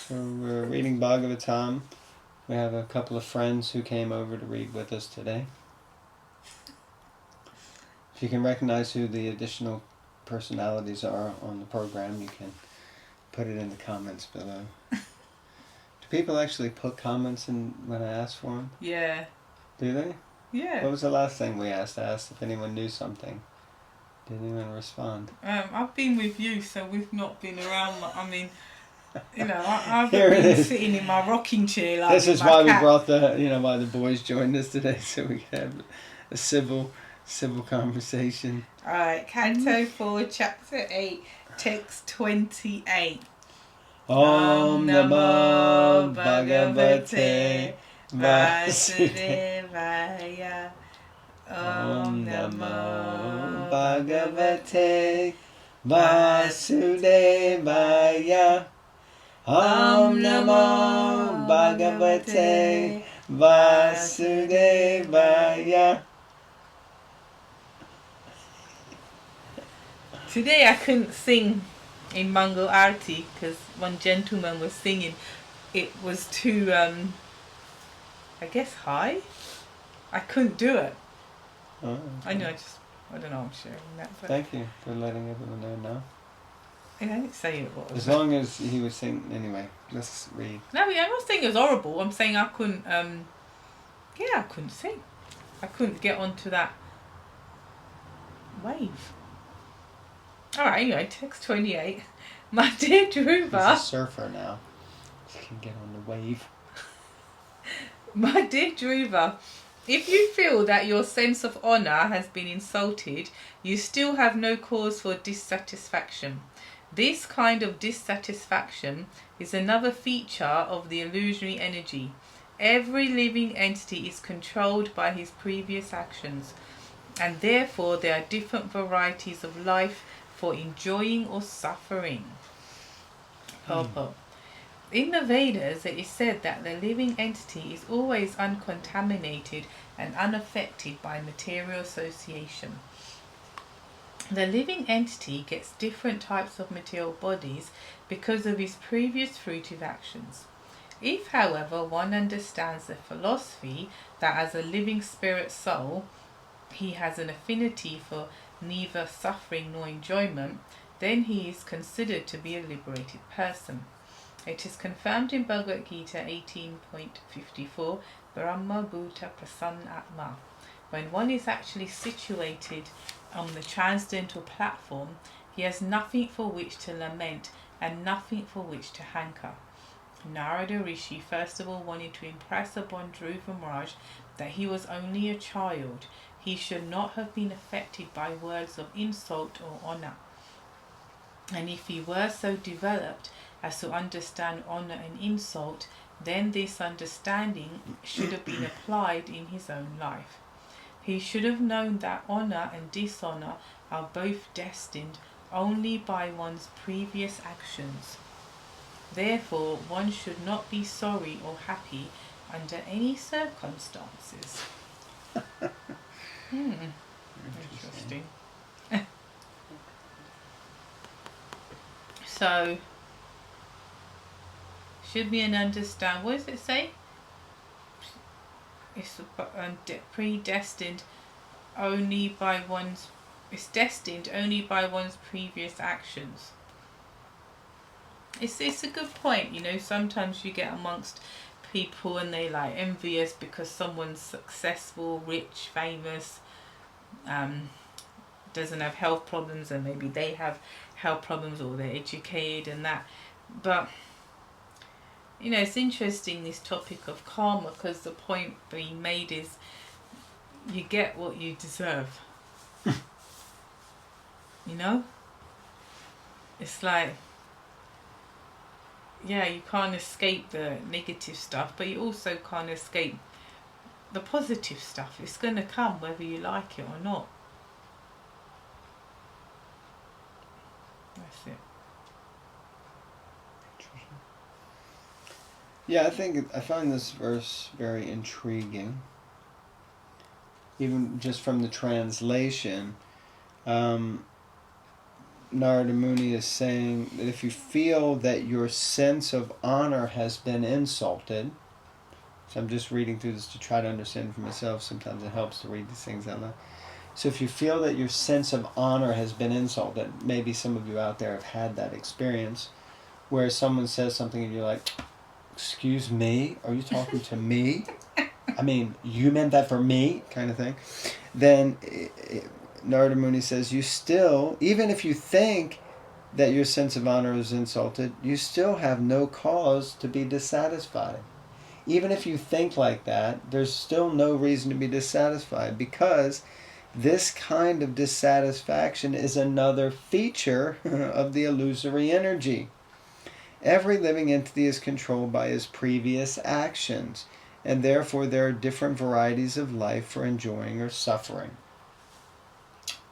So we're reading Bhagavatam. We have a couple of friends who came over to read with us today. If you can recognize who the additional personalities are on the program, you can put it in the comments below. Do people actually put comments in when I ask for them? Yeah. Do they? Yeah. What was the last thing we asked? I asked if anyone knew something. Did anyone respond? I've been with you, so we've not been around. I mean, I've Here it been is. sitting in my rocking chair like This with is my why cat. we brought why the boys joined us today, so we could have a civil conversation. Alright, Canto 4, Chapter 8, Text 28. Om Namo Bhagavate Vasudevaya. Om Namo Bhagavate Vasudevaya. Om Namo Bhagavate Vasudevaya. Today I couldn't sing in Mangal Arati because one gentleman was singing. It was too, I guess, high. I couldn't do it. Oh, okay. I don't know, I'm sharing that. But Thank you for letting everyone know now. I didn't say it was. As long as he was singing, anyway, let's read. No, I'm not saying it was horrible. I'm saying I couldn't, I couldn't sing. I couldn't get onto that wave. Alright, anyway, text 28. My dear Dhruva. He's a surfer now. He can get on the wave. My dear Dhruva, if you feel that your sense of honour has been insulted, you still have no cause for dissatisfaction. This kind of dissatisfaction is another feature of the illusionary energy. Every living entity is controlled by his previous actions, and therefore there are different varieties of life for enjoying or suffering. Purport. In the Vedas, it is said that the living entity is always uncontaminated and unaffected by material association. The living entity gets different types of material bodies because of his previous fruitive actions. If, however, one understands the philosophy that as a living spirit soul, he has an affinity for neither suffering nor enjoyment, then he is considered to be a liberated person. It is confirmed in Bhagavad Gita 18.54, Brahma Bhuta Prasanna Atma. When one is actually situated on the transcendental platform, he has nothing for which to lament and nothing for which to hanker. Narada Rishi first of all wanted to impress upon Dhruva Maharaj that he was only a child. He should not have been affected by words of insult or honour. And if he were so developed as to understand honour and insult, then this understanding should have been applied in his own life. He should have known that honour and dishonour are both destined only by one's previous actions. Therefore, one should not be sorry or happy under any circumstances. Interesting. So, should we understand, what does it say? It's predestined only by one's, it's destined only by one's previous actions. It's a good point, sometimes you get amongst people and they like envious because someone's successful, rich, famous, doesn't have health problems, and maybe they have health problems or they're educated and that. But it's interesting, this topic of karma, because the point being made is you get what you deserve. It's like, you can't escape the negative stuff, but you also can't escape the positive stuff. It's going to come whether you like it or not. That's it. Yeah, I find this verse very intriguing. Even just from the translation, Narada Muni is saying that if you feel that your sense of honor has been insulted, so I'm just reading through this to try to understand for myself. Sometimes it helps to read these things out loud. So if you feel that your sense of honor has been insulted, maybe some of you out there have had that experience, where someone says something and you're like, excuse me, are you talking to me? I mean, you meant that for me, kind of thing. Then Narada Muni says, you still, even if you think that your sense of honor is insulted, you still have no cause to be dissatisfied. Even if you think like that, there's still no reason to be dissatisfied, because this kind of dissatisfaction is another feature of the illusory energy. Every living entity is controlled by his previous actions, and therefore there are different varieties of life for enjoying or suffering.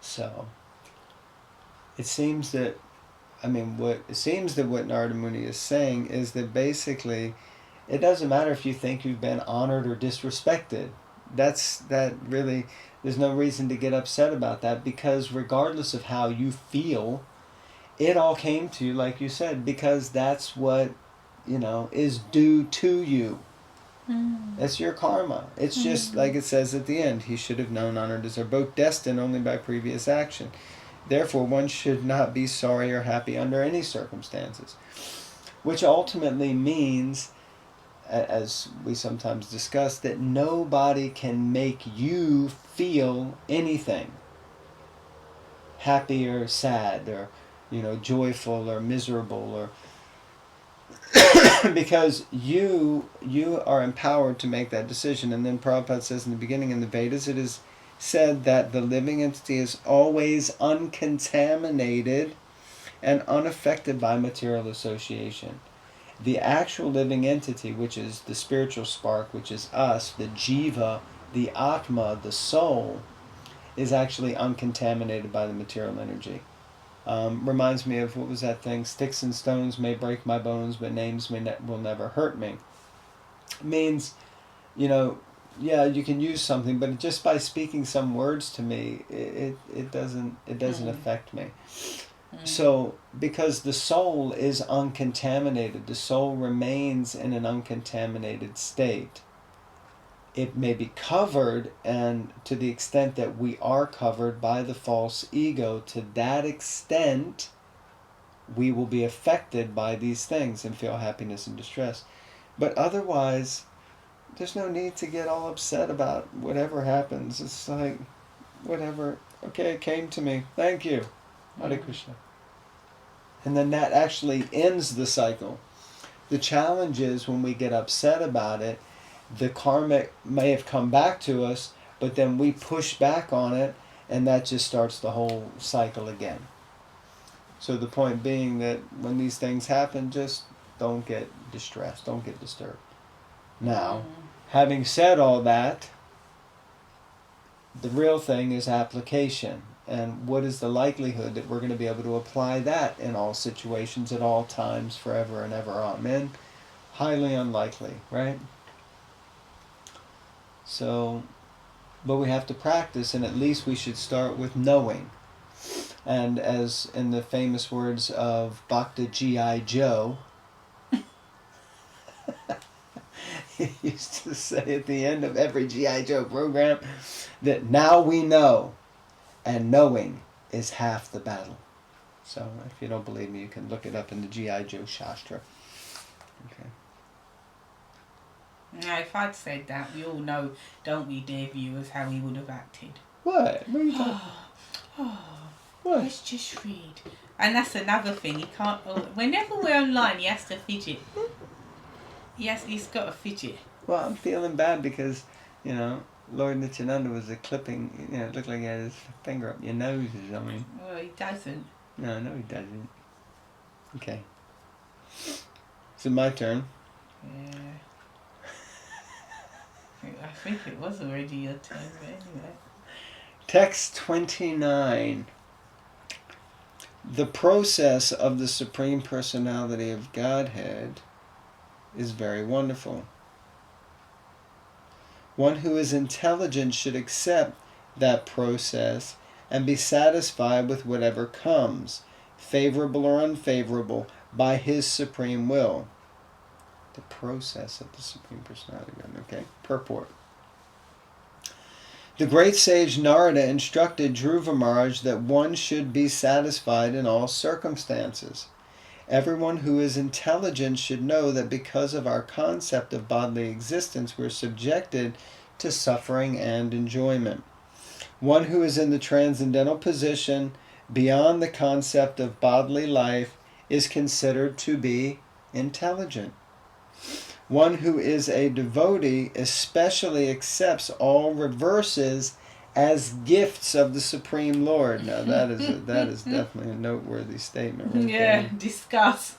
So, it seems that what Narada Muni is saying is that basically, it doesn't matter if you think you've been honored or disrespected. There's no reason to get upset about that, because regardless of how you feel, it all came to you, like you said, because that's what, is due to you. That's your karma. It's just like it says at the end, he should have known honor and deserve, both destined only by previous action. Therefore, one should not be sorry or happy under any circumstances. Which ultimately means, as we sometimes discuss, that nobody can make you feel anything. Happy or sad, or joyful or miserable, or because you are empowered to make that decision. And then Prabhupada says in the beginning, in the Vedas, it is said that the living entity is always uncontaminated and unaffected by material association. The actual living entity, which is the spiritual spark, which is us, the jiva, the atma, the soul, is actually uncontaminated by the material energy. Reminds me of, what was that thing? Sticks and stones may break my bones, but names will never hurt me. Means, yeah, you can use something, but just by speaking some words to me, it doesn't affect me. So, because the soul is uncontaminated, the soul remains in an uncontaminated state. It may be covered, and to the extent that we are covered by the false ego, to that extent we will be affected by these things and feel happiness and distress. But otherwise, there's no need to get all upset about whatever happens. It's like, whatever, okay, it came to me, thank you, Hare Krishna. And then that actually ends the cycle. The challenge is when we get upset about it, the karma may have come back to us, but then we push back on it, and that just starts the whole cycle again. So the point being that when these things happen, just don't get distressed, don't get disturbed. Now, having said all that, the real thing is application. And what is the likelihood that we're going to be able to apply that in all situations, at all times, forever and ever? Amen. Highly unlikely, right? So, but we have to practice, and at least we should start with knowing. And as in the famous words of Bhakti G.I. Joe, he used to say at the end of every G.I. Joe program that now we know, and knowing is half the battle. So if you don't believe me, you can look it up in the G.I. Joe Shastra. Okay. Now, if I'd said that, we all know, don't we, dear viewers, how he would have acted. What? What are you talking about? What? Let's just read. And that's another thing. He can't. Whenever we're online, he has to fidget. He's got to fidget. Well, I'm feeling bad because, Lord Nityananda was clipping. It looked like he had his finger up your nose or something. Well, he doesn't. No, he doesn't. Okay. Is it my turn? Yeah. I think it was already your turn, but anyway. Text 29. The process of the Supreme Personality of Godhead is very wonderful. One who is intelligent should accept that process and be satisfied with whatever comes, favorable or unfavorable, by His supreme will. The process of the Supreme Personality. Okay, purport. The great sage Narada instructed Dhruva Maharaj that one should be satisfied in all circumstances. Everyone who is intelligent should know that because of our concept of bodily existence, we're subjected to suffering and enjoyment. One who is in the transcendental position beyond the concept of bodily life is considered to be intelligent. One who is a devotee especially accepts all reverses as gifts of the Supreme Lord. Now that is definitely a noteworthy statement. Right Yeah, there. discuss.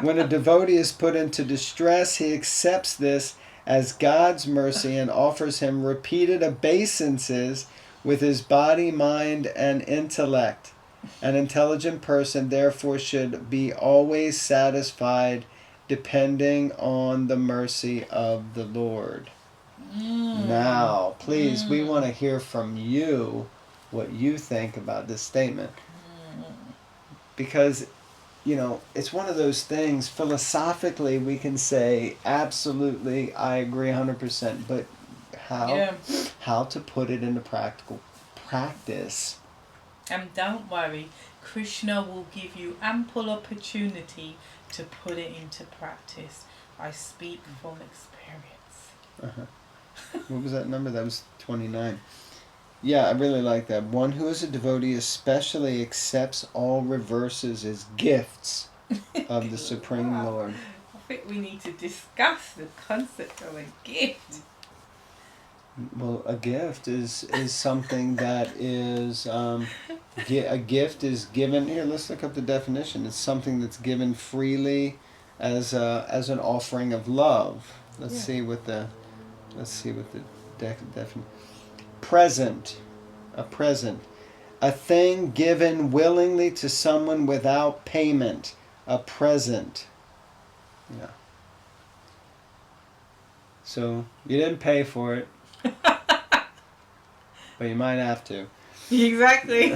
When a devotee is put into distress, he accepts this as God's mercy and offers him repeated obeisances with his body, mind, and intellect. An intelligent person therefore should be always satisfied depending on the mercy of the Lord. Now, please, we want to hear from you what you think about this statement. Because, you know, it's one of those things, philosophically we can say, absolutely, I agree 100%, but how to put it into practical practice. And don't worry, Krishna will give you ample opportunity to put it into practice. I speak from experience. What was that number? That was 29. Yeah, I really like that. One who is a devotee especially accepts all reverses as gifts of the Supreme Lord. I think we need to discuss the concept of a gift. Well, a gift is something that is a gift is given. Here, let's look up the definition. It's something that's given freely as an offering of love. Let's see what the definition. Present, a present, a thing given willingly to someone without payment. A present. Yeah. So you didn't pay for it. But you might have to. Exactly.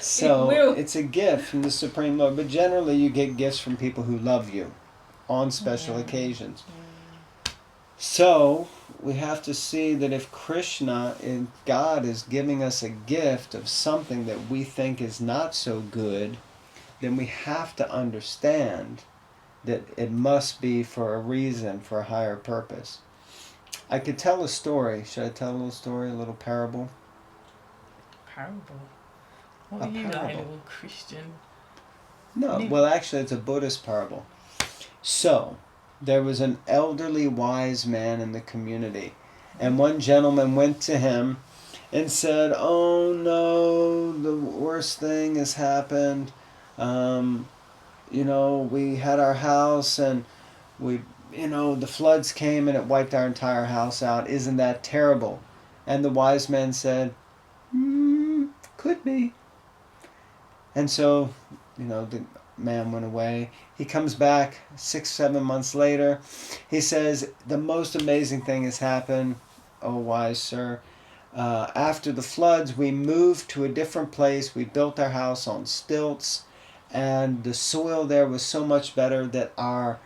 So it's a gift from the Supreme Lord. But generally you get gifts from people who love you on special occasions. So we have to see that if Krishna and God is giving us a gift of something that we think is not so good, then we have to understand that it must be for a reason, for a higher purpose. I could tell a story. Should I tell a little story, a little parable? Parable? What are you like, little Christian? No, well actually it's a Buddhist parable. So, there was an elderly wise man in the community. And one gentleman went to him and said, "Oh no, the worst thing has happened. You know, we had our house and the floods came and it wiped our entire house out. Isn't that terrible?" And the wise man said, "Could be." And so, the man went away. He comes back 6-7 months later. He says, "The most amazing thing has happened, oh wise sir. After the floods, we moved to a different place. We built our house on stilts, and the soil there was so much better that our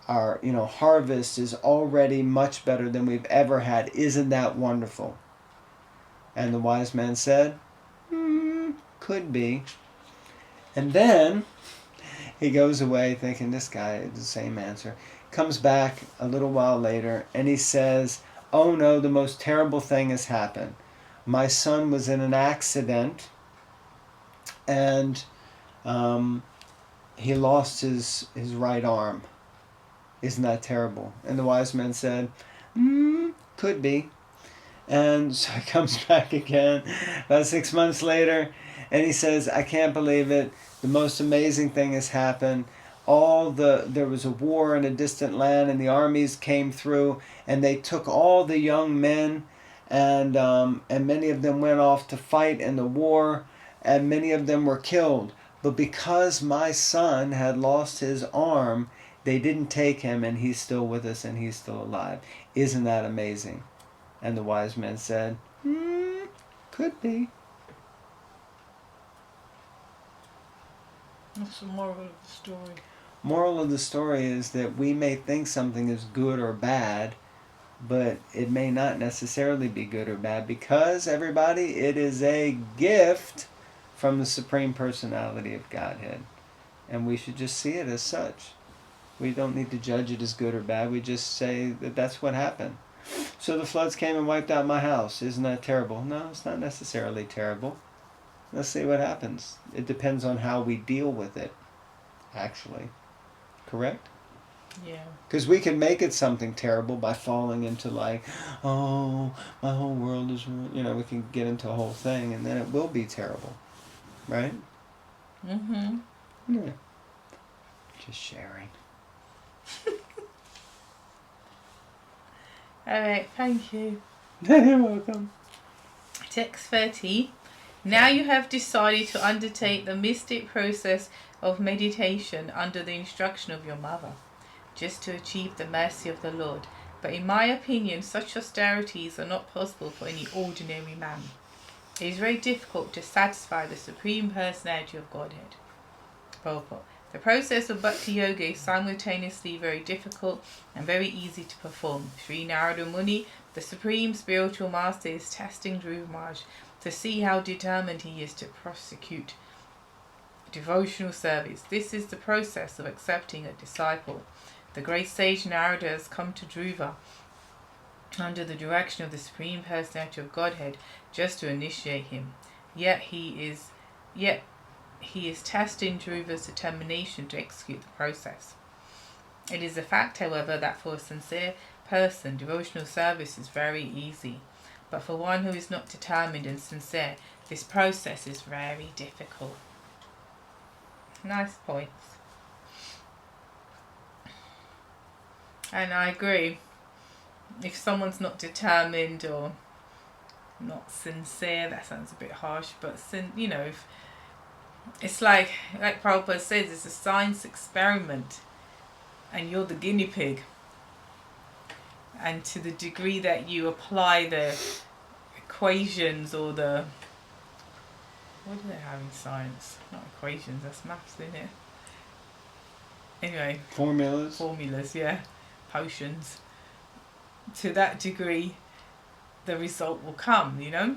harvest is already much better than we've ever had. Isn't that wonderful?" And the wise man said, "Could be." And then he goes away thinking, this guy is the same answer. Comes back a little while later and he says, "Oh no, the most terrible thing has happened. My son was in an accident and he lost his right arm. Isn't that terrible?" And the wise man said, "Could be." And so he comes back again about 6 months later and he says, "I can't believe it. The most amazing thing has happened. There was a war in a distant land and the armies came through and they took all the young men and many of them went off to fight in the war and many of them were killed. But because my son had lost his arm, they didn't take him and he's still with us and he's still alive. Isn't that amazing?" And the wise man said, "Could be." What's the moral of the story? Moral of the story is that we may think something is good or bad, but it may not necessarily be good or bad, because, everybody, it is a gift from the Supreme Personality of Godhead. And we should just see it as such. We don't need to judge it as good or bad. We just say that that's what happened. So the floods came and wiped out my house. Isn't that terrible? No, it's not necessarily terrible. Let's see what happens. It depends on how we deal with it, actually. Correct? Yeah. Because we can make it something terrible by falling into like, oh, my whole world is ruined. You know, we can get into a whole thing, and then it will be terrible. Right? Mm-hmm. Yeah. Just sharing. Alright, thank you. You're welcome. Text 30. Now you have decided to undertake the mystic process of meditation under the instruction of your mother, just to achieve the mercy of the Lord. But in my opinion, such austerities are not possible for any ordinary man. It is very difficult to satisfy the Supreme Personality of Godhead. Purport. The process of Bhakti Yoga is simultaneously very difficult and very easy to perform. Sri Narada Muni, the Supreme Spiritual Master, is testing Dhruva Maharaj to see how determined he is to prosecute devotional service. This is the process of accepting a disciple. The great sage Narada has come to Dhruva under the direction of the Supreme Personality of Godhead just to initiate him. Yet he is testing Dhruva's determination to execute the process. It is a fact, however, that for a sincere person, devotional service is very easy. But for one who is not determined and sincere, this process is very difficult. Nice points. And I agree. If someone's not determined or not sincere, that sounds a bit harsh, but if it's like Prabhupada says, it's a science experiment and you're the guinea pig. And to the degree that you apply the equations or the... What do they have in science? Not equations, that's maths, isn't it? Anyway. Formulas, yeah. Potions. To that degree, the result will come, Mm.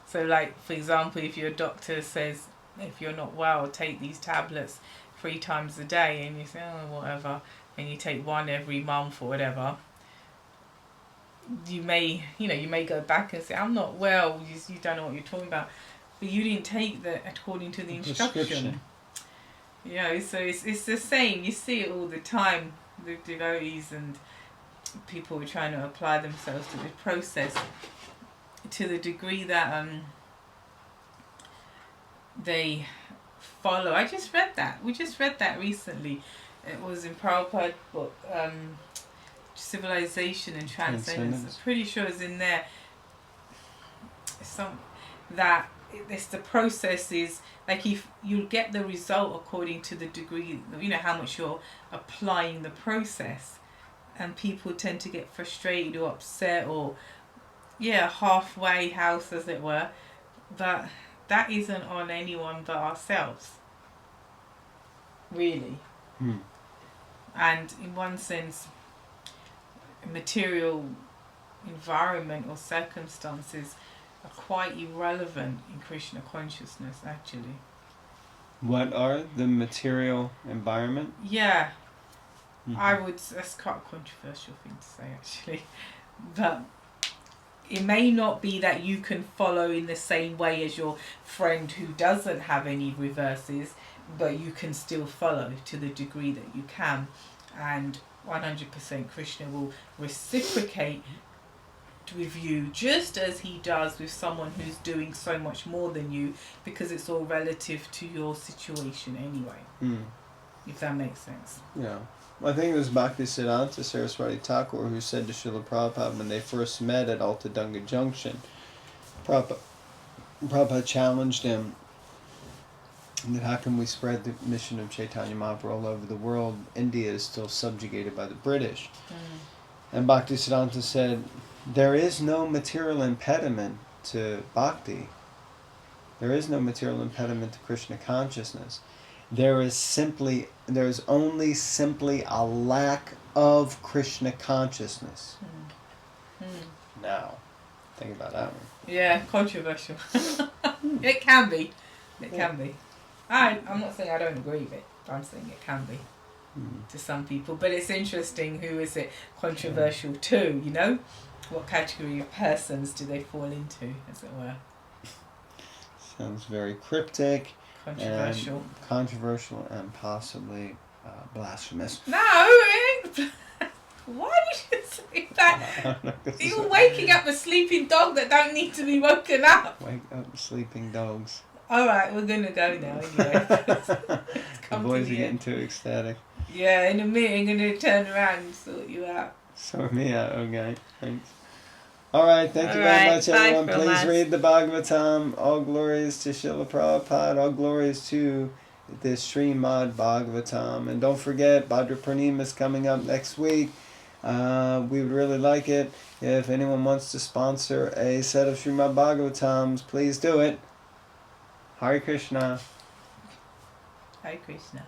So like, for example, if your doctor says, if you're not well, take these tablets 3 times a day, and you say, oh, whatever, and you take one every month or whatever, you may go back and say, I'm not well, you don't know what you're talking about, but you didn't take that according to the instruction. So it's the same. You see it all the time with devotees and people who are trying to apply themselves to the process to the degree that they follow. I just read that. We just read that recently. It was in Prabhupada's book, Civilization and Transcendence. I'm pretty sure it's in there. The process is like, if you'll get the result according to the degree, how much you're applying the process, and people tend to get frustrated or upset or halfway house, as it were, but that isn't on anyone but ourselves, really. And in one sense, material environment or circumstances are quite irrelevant in Krishna consciousness, actually. What are the material environment? Yeah. That's quite a controversial thing to say, actually. But it may not be that you can follow in the same way as your friend who doesn't have any reverses, but you can still follow to the degree that you can. And 100% Krishna will reciprocate with you just as he does with someone who's doing so much more than you, because it's all relative to your situation anyway. If that makes sense. Yeah. I think it was Bhaktisiddhanta Saraswati Thakur who said to Srila Prabhupada when they first met at Altadunga Junction, Prabhupada challenged him that how can we spread the mission of Chaitanya Mahaprabhu all over the world? India is still subjugated by the British. And Bhaktisiddhanta said, there is no material impediment to bhakti. There is no material impediment to Krishna consciousness. there's only simply a lack of Krishna consciousness. Now, think about that one. Yeah, controversial. It can be. It can be. I'm not saying I don't agree with it. I'm saying it can be to some people. But it's interesting, who is it controversial to, you know? What category of persons do they fall into, as it were? Sounds very cryptic. Controversial. And possibly blasphemous. No, it ain't. Why would you say that? You're waking up a sleeping dog that don't need to be woken up. Wake up sleeping dogs. Alright, we're going to go now anyway. The boys are getting too ecstatic. Yeah, in a minute I'm going to turn around and sort you out. Sort me out, okay. Thanks. Alright, thank you very much, everyone. Please read the Bhagavatam. All glories to Srila Prabhupada. All glories to the Srimad Bhagavatam. And don't forget, Bhadra Purnima is coming up next week. We would really like it if anyone wants to sponsor a set of Srimad Bhagavatams. Please do it. Hare Krishna. Hare Krishna.